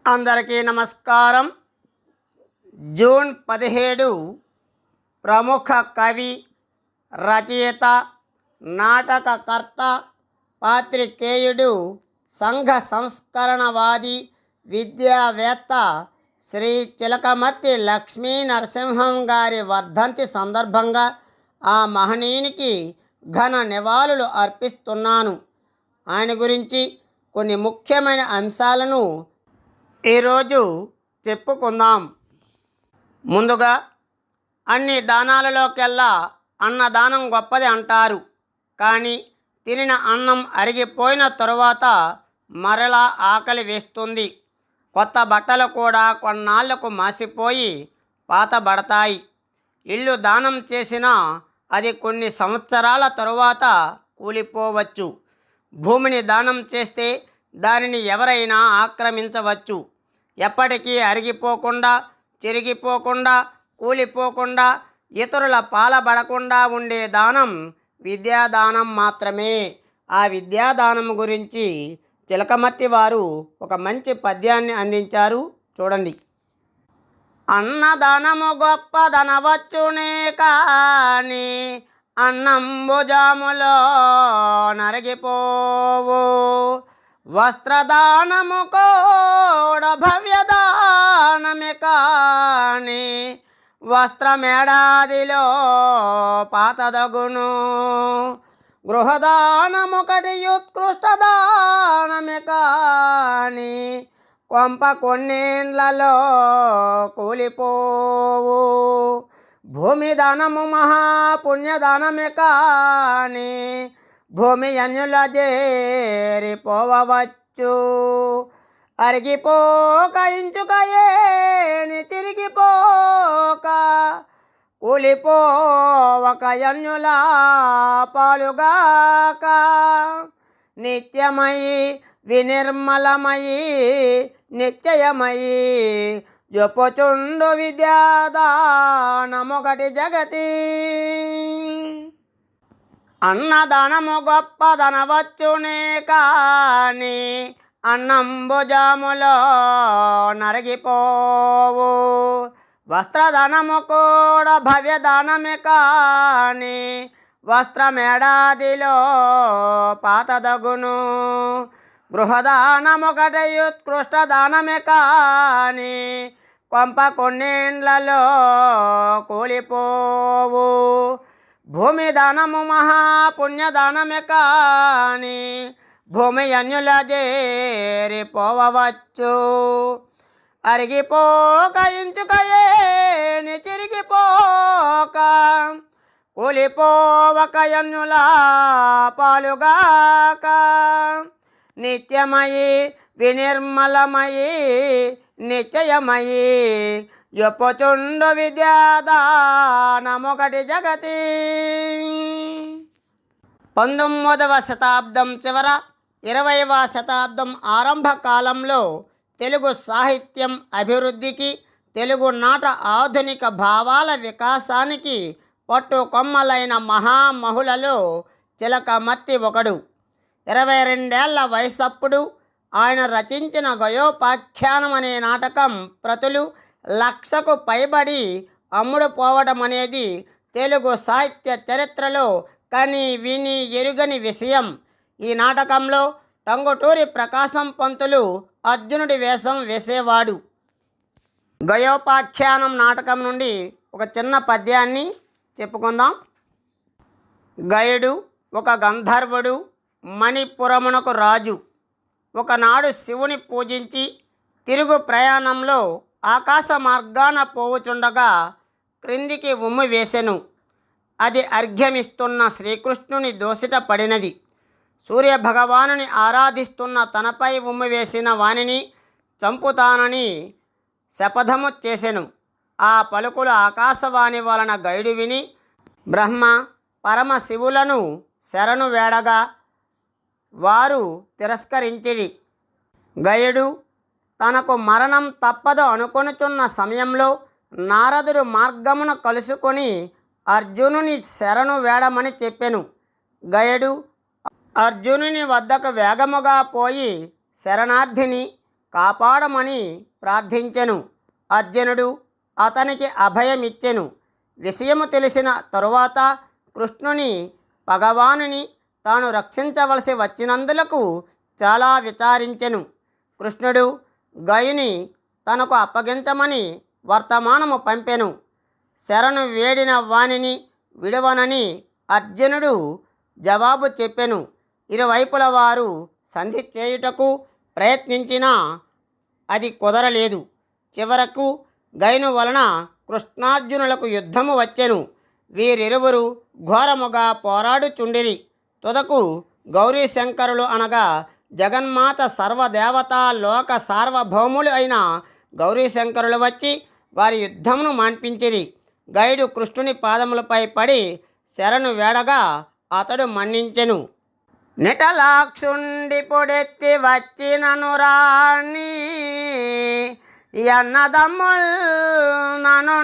అందరికీ నమస్కారం. జూన్ 17 ప్రముఖ కవి, రచయిత, నాటకకర్త, పాత్రికేయుడు, సంఘ సంస్కరణవాది, విద్యావేత్త శ్రీ చిలకమర్తి లక్ష్మీ నరసింహం గారి వర్ధంతి సందర్భంగా ఆ మహనీయునికి ఘన నివాళులు అర్పిస్తున్నాను. ఆయన గురించి కొన్ని ముఖ్యమైన అంశాలను ఈరోజు చెప్పుకుందాం. ముందుగా, అన్ని దానాలలోకెల్లా అన్నదానం గొప్పది అంటారు. కానీ తినిన అన్నం అరిగిపోయిన తరువాత మరలా ఆకలి వేస్తుంది. కొత్త బట్టలు కూడా కొన్నాళ్లకు మాసిపోయి పాతబడతాయి. ఇల్లు దానం చేసినా అది కొన్ని సంవత్సరాల తరువాత కూలిపోవచ్చు. భూమిని దానం చేస్తే దానిని ఎవరైనా ఆక్రమించవచ్చు. ఎప్పటికీ అరిగిపోకుండా, చెరిగిపోకుండా, కూలిపోకుండా, ఇతరుల పాలబడకుండా ఉండే దానం విద్యాదానం మాత్రమే. ఆ విద్యాదానం గురించి చిలకమర్తి వారు ఒక మంచి పద్యాన్ని అందించారు, చూడండి. అన్నదానము గొప్పదనవచ్చునే కాని అన్నంబు జాములో నరిగిపోవు. వస్త్రదానము కూడా భవ్యదానమే కాని వస్త్రమేడాదిలో పాతదగును. గృహదానమొకటి ఉత్కృష్టదానమే కాని కొంప కొన్నేండ్లలో కూలిపోవు. భూమి దానము మహాపుణ్యదానమే కాని భూమి అన్యుల చేరిపోవచ్చు. అరిగిపోక ఇంచుకయేని చిరిగిపోక కూలిపోవక అన్యుల పాలుగాక. నిత్యమయి వినిర్మలమయి నిశ్చయమయి జొప్పుచుండు విద్యాదానమొకటి జగతి. అన్నదానము గొప్పదనవచ్చునే కాని అన్నంబు జాములో నరిగిపోవు. వస్త్రదానము కూడా భవ్యదానమే కాని వస్త్రమేడాదిలో పాతదగును. గృహదానమొకటి ఉత్కృష్టదానమే కాని కొంప కొన్నేండ్లలో కూలిపోవు. భూమి దానము మహాపుణ్యదానమే కాని భూమి అన్యుల చేరిపోవచ్చు. అరిగిపోక ఇంచుకయేని చిరిగిపోక కూలిపోవక అన్యుల పాలుగాక. నిత్యమయి వినిర్మలమయి నిశ్చయమయి జొప్పుచుండు విద్యాదానమొకటి జగతి. 19వ శతాబ్దం చివర 20వ శతాబ్దం ఆరంభ కాలంలో తెలుగు సాహిత్యం అభివృద్ధికి, తెలుగు నాట ఆధునిక భావాల వికాసానికి పట్టుకొమ్మలైన మహామహులలో చిలకమర్తి ఒకడు. 22 ఏళ్ల వయసప్పుడు ఆయన రచించిన గయోపాఖ్యానం అనే నాటకం ప్రతులు 1,00,000కు పైబడి అమ్ముడు పోవడం అనేది తెలుగు సాహిత్య చరిత్రలో కని విని ఎరుగని విషయం. ఈ నాటకంలో టంగుటూరి ప్రకాశం పంతులు అర్జునుడి వేషం వేసేవాడు. గయోపాఖ్యానం నాటకం నుండి ఒక చిన్న పద్యాన్ని చెప్పుకుందాం. గయుడు ఒక గంధర్వుడు, మణిపురమునకు రాజు. ఒకనాడు శివుని పూజించి తిరుగు ప్రయాణంలో ఆకాశ మార్గాన పోవుచుండగా క్రిందికి ఉమ్మి వేసెను. అది అర్ఘ్యమిస్తున్న శ్రీకృష్ణుని దోసిట పడినది. సూర్యభగవానుని ఆరాధిస్తున్న తనపై ఉమ్మి వేసిన వానిని చంపుతానని శపథము చేసెను. ఆ పలుకులు ఆకాశవాణి వలన గైడు విని బ్రహ్మ పరమశివులను శరణు వేడగా వారు తిరస్కరించిరి. గయుడు తనకు మరణం తప్పదు అనుకొనుచున్న సమయంలో నారదుడు మార్గమున కలుసుకొని అర్జునుని శరణు వేడమని చెప్పెను. గయుడు అర్జునుని వద్దకు వేగముగా పోయి శరణార్థిని కాపాడమని ప్రార్థించెను. అర్జునుడు అతనికి అభయమిచ్చెను. విషయము తెలిసిన తరువాత కృష్ణుని భగవానుని తాను రక్షించవలసి వచ్చినందులకు చాలా విచారించెను. కృష్ణుడు గయుని తనకు అప్పగించమని వర్తమానము పంపెను. శరణు వేడిన వానిని విడవనని అర్జునుడు జవాబు చెప్పెను. ఇరువైపుల వారు సంధి చేయుటకు ప్రయత్నించినా అది కుదరలేదు. చివరకు గైను వలన కృష్ణార్జునులకు యుద్ధము వచ్చెను. వీరిరువురు ఘోరముగా పోరాడుచుండిరి. తుదకు గౌరీశంకరులు అనగా జగన్మాత సర్వదేవతా లోక సార్వభౌములు అయిన గౌరీశంకరులు వచ్చి వారి యుద్ధమును మాన్పించిరి. గైడు కృష్ణుని పాదములపై పడి శరణు వేడగా అతడు మన్నించెను. నిటలాక్షుండి పొడెత్తి వచ్చినను రాణి అన్నదమ్ముల్ నను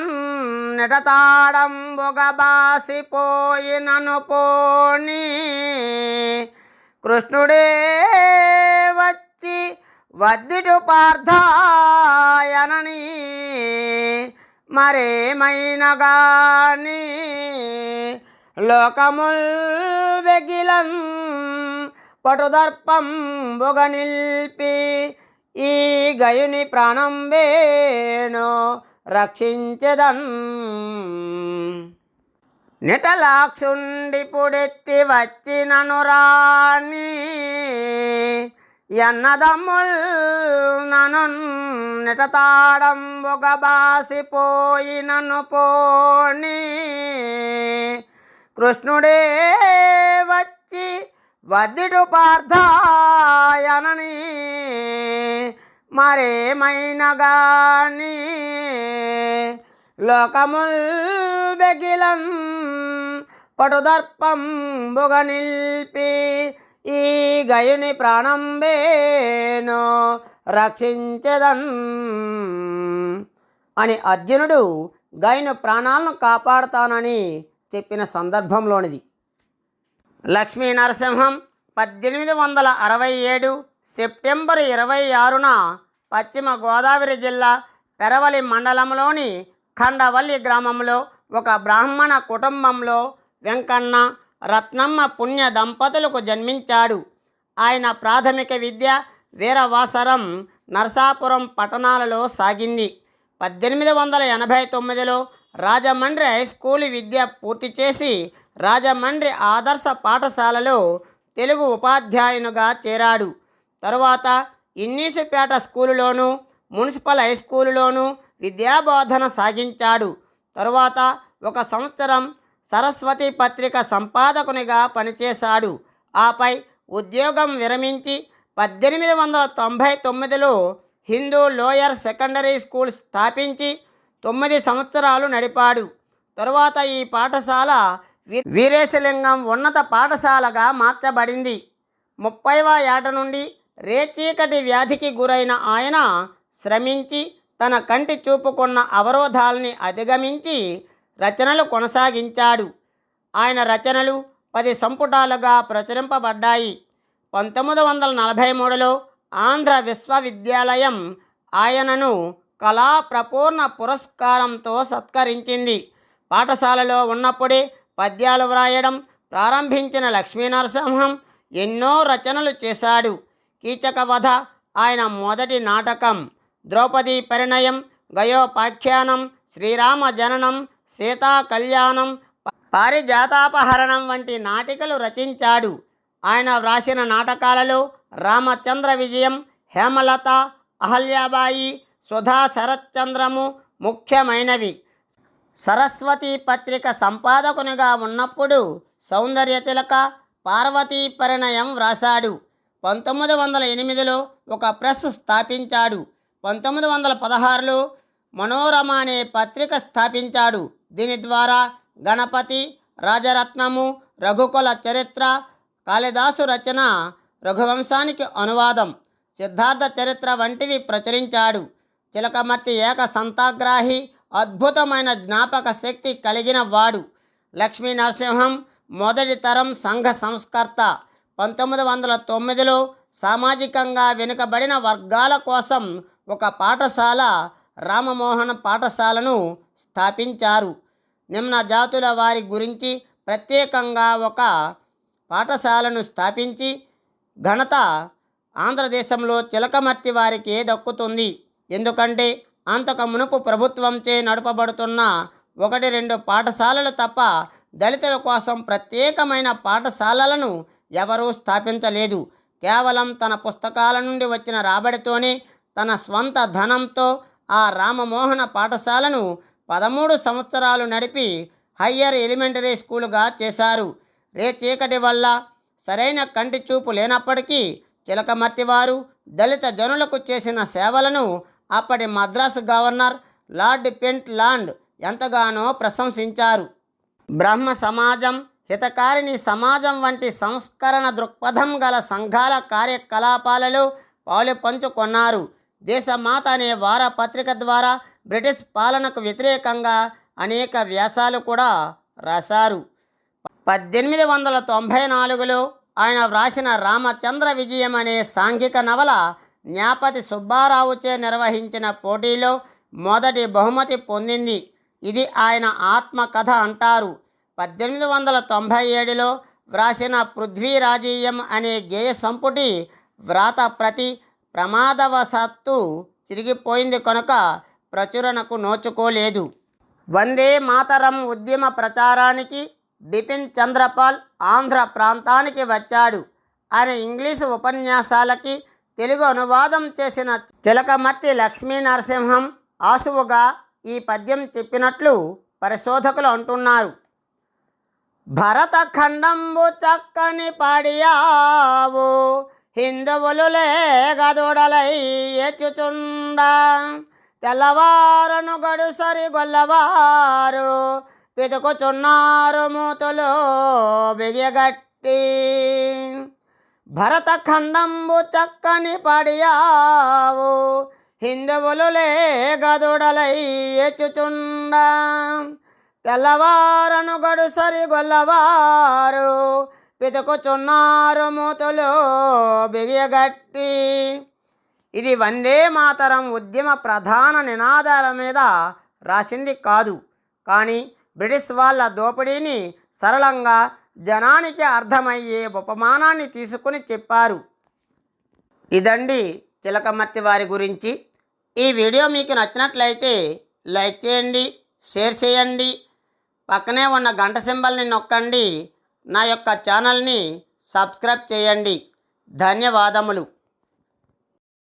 నిటతాడంబుగ బాసిపోయినను పోని కృష్ణుడే వచ్చి వద్దిటు పార్థాయనని మరేమైన గాని లోకముల్ వెగిలన్ పటుదర్పంబుగ నిల్పి ఈ గయుని ప్రాణం వేణు రక్షించెదన్. నిటలాక్షుండి పుడెత్తి వచ్చినను రాణి ఎన్నదమ్ముల్ నను నిటతాడంబుగ బాసిపోయినను పోని కృష్ణుడే వచ్చి వద్దిటు పార్థాయనని మరేమైన గాని లోకముల్ బెగిలన్ పటుదర్పంబుగ నిల్పి ఈ గయుని ప్రాణం వేణు రక్షించెదన్ అని అర్జునుడు గయుని ప్రాణాలను కాపాడుతానని చెప్పిన సందర్భంలోనిది. లక్ష్మీ నరసింహం 1867 సెప్టెంబర్ 26న పశ్చిమ గోదావరి జిల్లా పెరవలి మండలంలోని ఖండవల్లి గ్రామంలో ఒక బ్రాహ్మణ కుటుంబంలో వెంకన్న రత్నమ్మ పుణ్య దంపతులకు జన్మించాడు. ఆయన ప్రాథమిక విద్య వీరవాసరం నరసాపురం పట్టణాలలో సాగింది. 1889లో రాజమండ్రి హై స్కూల్ విద్య పూర్తి చేసి రాజమండ్రి ఆదర్శ పాఠశాలలో తెలుగు ఉపాధ్యాయునిగా చేరాడు. తరువాత ఇన్నీసుపేట స్కూలులోను మున్సిపల్ హై స్కూలులోను విద్యాబోధన సాగించాడు. తరువాత 1 సంవత్సరం సరస్వతి పత్రిక సంపాదకునిగా పనిచేశాడు. ఆపై ఉద్యోగం విరమించి 1899లో హిందూ లోయర్ సెకండరీ స్కూల్ స్థాపించి 9 సంవత్సరాలు నడిపాడు. తరువాత ఈ పాఠశాల వీరేశలింగం ఉన్నత పాఠశాలగా మార్చబడింది. 30వ ఏట నుండి రేచీకటి వ్యాధికి గురైన ఆయన శ్రమించి తన కంటి చూపుకున్న అవరోధాలని అధిగమించి రచనలు కొనసాగించాడు. ఆయన రచనలు 10 సంపుటాలుగా ప్రచురింపబడ్డాయి. 1943లో ఆంధ్ర విశ్వవిద్యాలయం ఆయనను కళా ప్రపూర్ణ పురస్కారంతో సత్కరించింది. పాఠశాలలో ఉన్నప్పుడే పద్యాలు వ్రాయడం ప్రారంభించిన లక్ష్మీనరసింహం ఎన్నో రచనలు చేశాడు. కీచకవధ ఆయన మొదటి నాటకం. ద్రౌపదీ పరిణయం, గయోపాఖ్యానం, శ్రీరామ జననం, సీతా కళ్యాణం, పారిజాతాపహరణం వంటి నాటికలు రచించాడు. ఆయన వ్రాసిన నాటకాలలో రామచంద్ర విజయం, హేమలత, అహల్యాబాయి, సుధా శరత్చంద్రము ముఖ్యమైనవి. సరస్వతి పత్రిక సంపాదకునిగా ఉన్నప్పుడు సౌందర్యతిలక, పార్వతీ పరిణయం వ్రాసాడు. 1908లో ఒక ప్రెస్ స్థాపించాడు. 1916లో మనోరమ అనే పత్రిక స్థాపించాడు. దీని ద్వారా గణపతి, రాజరత్నము, రఘుకుల చరిత్ర, కాళిదాసు రచన, రఘువంశానికి అనువాదం, సిద్ధార్థ చరిత్ర వంటివి ప్రచురించాడు. చిలకమర్తి ఏక సంతాగ్రాహి, అద్భుతమైన జ్ఞాపక శక్తి కలిగిన వాడు. లక్ష్మీ నరసింహం మొదటి తరం సంఘ సంస్కర్త. 1909లో సామాజికంగా వెనుకబడిన వర్గాల కోసం ఒక పాఠశాల, రామమోహన పాఠశాలను స్థాపించారు. నిమ్న జాతుల వారి గురించి ప్రత్యేకంగా ఒక పాఠశాలను స్థాపించి ఘనత ఆంధ్రదేశంలో చిలకమర్తి వారికే దక్కుతుంది. ఎందుకంటే అంతకు మునుపు ప్రభుత్వంచే నడపబడుతున్న 1-2 పాఠశాలలు తప్ప దళితుల కోసం ప్రత్యేకమైన పాఠశాలలను ఎవరూ స్థాపించలేదు. కేవలం తన పుస్తకాల నుండి వచ్చిన రాబడితోనే తన స్వంత ధనంతో ఆ రామమోహన పాఠశాలను 13 సంవత్సరాలు నడిపి హయ్యర్ ఎలిమెంటరీ స్కూలుగా చేశారు. రేచీకటి వల్ల సరైన కంటి చూపు లేనప్పటికీ చిలకమర్తి వారు దళిత జనులకు చేసిన సేవలను అప్పటి మద్రాసు గవర్నర్ లార్డ్ పెంట్లాండ్ ఎంతగానో ప్రశంసించారు. బ్రహ్మ సమాజం, హితకారిణి సమాజం వంటి సంస్కరణ దృక్పథం గల సంఘాల కార్యకలాపాలలో పాలు పంచుకొన్నారు. దేశమాత అనే వారపత్రిక ద్వారా బ్రిటిష్ పాలనకు వ్యతిరేకంగా అనేక వ్యాసాలు కూడా రాశారు. 1894లో ఆయన వ్రాసిన రామచంద్ర విజయం అనే సాంఘిక నవల న్యాపతి సుబ్బారావుచే నిర్వహించిన పోటీలో మొదటి బహుమతి పొందింది. ఇది ఆయన ఆత్మకథ అంటారు. 1897లో వ్రాసిన పృథ్వీరాజీయం అనే గేయ సంపుటి వ్రాత ప్రతి ప్రమాదవశాత్తు చిరిగిపోయింది కనుక ప్రచురణకు నోచుకోలేదు. వందే మాతరం ఉద్యమ ప్రచారానికి బిపిన్ చంద్రపాల్ ఆంధ్ర ప్రాంతానికి వచ్చాడు. ఆయన ఇంగ్లీషు ఉపన్యాసాలకి తెలుగు అనువాదం చేసిన చిలకమర్తి లక్ష్మీ నరసింహం ఆసువుగా ఈ పద్యం చెప్పినట్లు పరిశోధకులు అంటున్నారు. భరత ఖండంబు చక్కని పాడియావు, హిందువులు లేగదొడలై ఏడ్చుచుండా, తెల్లవారను గడుసరి గొల్లవారు వెతుకుచున్నారు మూతులు బిగియగట్టి. భరత ఖండంబు చక్కని పాడియావు, హిందువులు లేగదొడలై ఏడ్చుచుండా, తెల్లవారను గడుసరి గొల్లవారు వెతుకుచున్నారు మూతులు బిగియగట్టి. ఇది వందే మాతరం ఉద్యమ ప్రధాన నినాదాల మీద రాసింది కాదు, కానీ బ్రిటిష్ వాళ్ళ దోపిడీని సరళంగా జనానికి అర్థమయ్యే ఉపమానాన్ని తీసుకుని చెప్పారు. ఇదండి చిలకమర్తి వారి గురించి. ఈ వీడియో మీకు నచ్చినట్లయితే లైక్ చేయండి, షేర్ చేయండి, పక్కనే ఉన్న గంట సింబల్ని నొక్కండి. నా యొక్క ఛానల్ని సబ్స్క్రైబ్ చేయండి. ధన్యవాదములు.